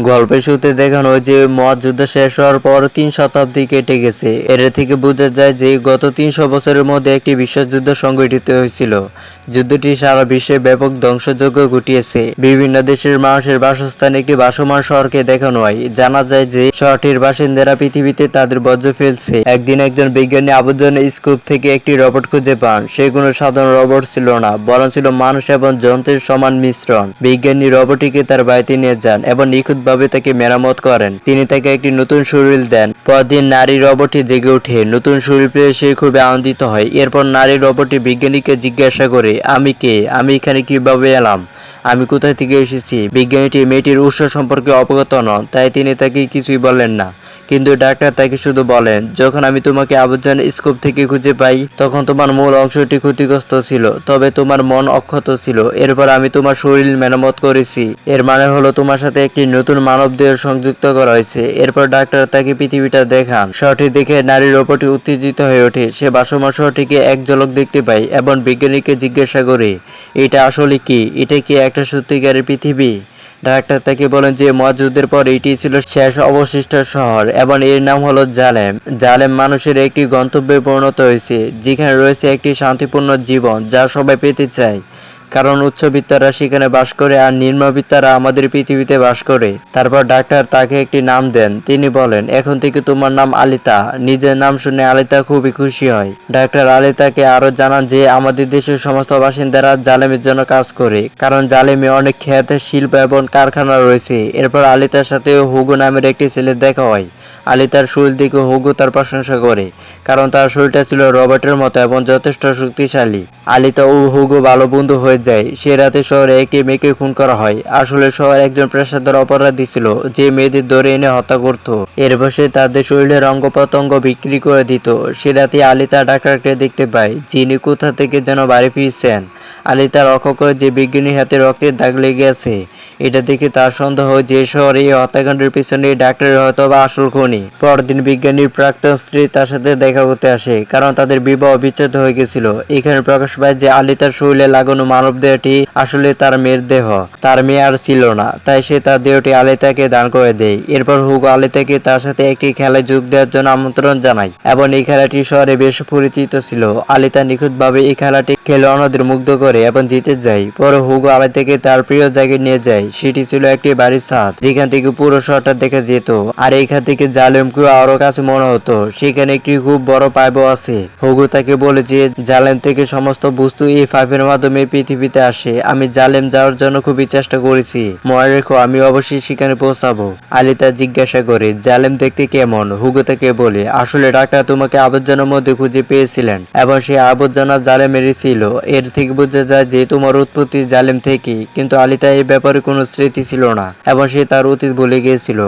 গল্পের শুরুতে দেখানো হয় যে মহাযুদ্ধ শেষ হওয়ার পর 3 শতাব্দী কেটে গেছে। এর থেকে বোঝা যায় যে গত 300 বছরের মধ্যে একটি বিশ্বযুদ্ধ সংঘটিত হয়েছিল। যুদ্ধটি সারা বিশ্বে ব্যাপক ধ্বংসযজ্ঞ ঘটিয়েছে। বিভিন্ন দেশের মানুষের বাসস্থানে একটি ভাসমান শহরকে দেখানো হয়। জানা যায় যে শহরটির বাসিন্দারা পৃথিবীতে তাদের বর্জ্য ফেলছে। একদিন একজন বিজ্ঞানী আবর্জনা স্তূপ থেকে একটি রোবট খুঁজে পান। সে কোনো সাধারণ রোবট ছিল না, বরং ছিল মানুষ এবং যন্ত্রের সমান মিশ্রণ। বিজ্ঞানী রোবটটিকে তার বাড়িতে নিয়ে যান এবং নিখুঁতভাবে তাকে মেরামত করেন। তিনি তাকে একটি নতুন শরীর দেন। পরদিন নারী রোবটটি জেগে ওঠে। নতুন শরীর পেয়ে সে খুবই আনন্দিত হয়। এরপর নারী রোবটটি বিজ্ঞানীকে জিজ্ঞাসা করে, আমি কে? আমি এখানে কিভাবে এলাম? আমি কোথা থেকে এসেছি? বিজ্ঞানীটি মেয়েটির উৎস সম্পর্কে অবগত নন, তাই তিনি তাকে কিছুই বলেন না। কিন্তু ডাক্তার তাকে শুধু বলেন, যখন আমি তোমাকে আবর্জনা স্তূপ থেকে খুঁজে পাই তখন তোমার মূল অংশটি ক্ষতিগ্রস্ত ছিল, তবে তোমার মন অক্ষত ছিল। এরপর আমি তোমার শরীর মেরামত করেছি। এর মানে হলো তোমার সাথে একটি নতুন মানবদেহ সংযুক্ত করা হয়েছে। এরপর ডাক্তার তাকে পৃথিবীটা দেখান। শহরটি দেখে নারী রোবটটি উত্তেজিত হয়ে ওঠে। সে ভাসমান শহরটিকে এক ঝলক দেখতে পায় এবং বিজ্ঞানীকে জিজ্ঞাসা করে, এটা আসলে কি? এটা কি একটা সত্যিকারের পৃথিবী? ডাক্তার তাকে বলেন যে মহাযুদ্ধের পর এটি ছিল শেষ অবশিষ্ট শহর এবং এর নাম হলো জালেম। জালেম মানুষের একটি গন্তব্যে পরিণত হয়েছে, যেখানে রয়েছে একটি শান্তিপূর্ণ জীবন যা সবাই পেতে চায়। কারণ উচ্চবিত্তরা সেখানে বাস করে আর নিম্নবিত্তরা আমাদের পৃথিবীতে বাস করে। তারপর ডাক্তার তাকে একটি নাম দেন। তিনি বলেন, এখন থেকে তোমার নাম আলিতা। নিজের নাম শুনে আলিতা খুবই খুশি হয়। ডাক্তার আলিতাকে আরো জানান যে আমাদের দেশের সমস্ত বাসিন্দারা জালেমের জন্য কাজ করে, কারণ জালেমে অনেক ক্ষেত, শিল্প এবং কারখানা রয়েছে। এরপর আলিতার সাথে হুগো নামের একটি ছেলে দেখা হয়। আলিতার শরীর দেখে হুগো তার প্রশংসা করে, কারণ তার শরীরটা ছিল রবার্টের মতো এবং যথেষ্ট শক্তিশালী। আলিতা ও হুগো ভালো বন্ধু হয়ে যায়। সে রাতে শহরে একটি মেয়েকে খুন করা হয়। আসলে শহরে একজন পেশাদার অপরাধী ছিল যে মেয়েদের ধরে এনে হত্যা করত। এরপর সে তাদের শরীরের অঙ্গ প্রত্যঙ্গ বিক্রি করে দিত। সে রাতে আলিতা ডাক্তারকে দেখতে পায়, যিনি কোথা থেকে যেন বাড়ি ফিরছেন। আলিতা লক্ষ্য করে যে বিজ্ঞানীর হাতে রক্তের দাগ লেগে আছে। এটা দেখে তার সন্দেহ হয় যে শহরে এই হত্যাকাণ্ডের পিছনে ডাক্তারের হয়তো বা আসল খুনি। পরদিন বিজ্ঞানীর প্রাক্তন স্ত্রী তার সাথে দেখা করতে আসে, কারণ তাদের বিবাহ বিচ্ছেদ হয়ে গেছিল। এখানে প্রকাশ পায় যে আলিতার শরীরে লাগানো মানব দেহটি আসলে তার মেয়ের দেহ। তার মেয়ে আর ছিল না, তাই সে তার দেহটি আলিতাকে দান করে দেয়। এরপর হুগো আলিতাকে তার সাথে একটি খেলায় যোগ দেওয়ার জন্য আমন্ত্রণ জানায় এবং এই খেলাটি শহরে বেশ পরিচিত ছিল। আলিতা নিখুঁতভাবে এই খেলাটি খেলে অন্যদের মুগ্ধ করে এবং জিতে যায়। পরে হুগো আলিতাকে তার প্রিয় জায়গায় নিয়ে যায়। সেটি ছিল একটি বাড়ির ছাদ, যেখান থেকে পুরো শহরটা দেখা যেত। আর এইখান থেকে জালেমকেও আরো কাছে মনে হতো। সেখানে একটি খুব বড় পাইপও আছে। হুগো তাকে বলে যে জালেম থেকে সমস্ত বস্তু এই পাইপের মাধ্যমে পৃথিবীতে আসে। আমি জালেম যাওয়ার জন্য খুবই চেষ্টা করেছি, মনে রেখো আমি অবশ্যই সেখানে পৌঁছাবো। আলিতা জিজ্ঞাসা করে, জালেম দেখতে কেমন? হুগো তাকে বলে, আসলে ডাক্তার তোমাকে আবর্জনার মধ্যে খুঁজে পেয়েছিলেন এবং সেই আবর্জনা জালেমেরই ছিল। এর থেকে বোঝা যায় যে তোমার উৎপত্তি জালেম থেকে। কিন্তু আলিতা এই ব্যাপারে কোনো স্মৃতি ছিল না এবং সে তার অতীত ভুলে গিয়েছিল।